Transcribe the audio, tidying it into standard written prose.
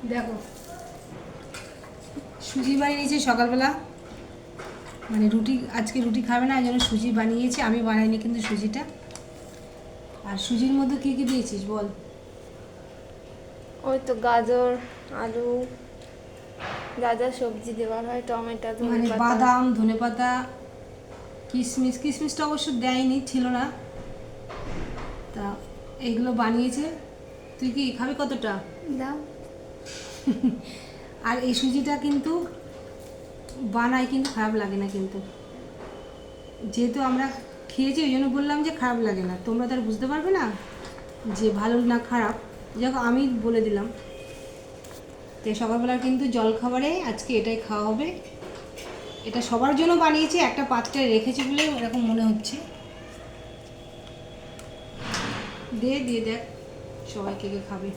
দেখো সুজি বানিয়েছি সকালবেলা, মানে রুটি, আজকে রুটি খাবে না, এই জন্য সুজি বানিয়েছি। আমি বানাইনি কিন্তু সুজিটা। আর সুজির মধ্যে কী কী দিয়েছিস বল? ওই তো গাজর, আলু, যা যা সবজি দেওয়া হয়, টমেটো, মানে ধনেপাতা। বাদাম, ধনেপাতা, কিশমিশ, কিশমিশটা অবশ্য দেয়নি, ছিল না। তা এইগুলো বানিয়েছে। তুই কি খাবি কতটা? দাও। আর এই সুজিটা কিন্তু বানাই কিন্তু খারাপ লাগে না কিন্তু, যেহেতু আমরা খেয়েছি ওই জন্য বললাম যে খারাপ লাগে না। তোমরা তো আর বুঝতে পারবে না যে ভালো না খারাপ, যখন আমি বলে দিলাম। তো সকালবেলা কিন্তু জলখাবারে আজকে এটাই খাওয়া হবে। এটা সবার জন্য বানিয়েছি, একটা পাত্রে রেখেছি বলে এরকম মনে হচ্ছে। দিয়ে দেখ সবাই কে কে খাবে।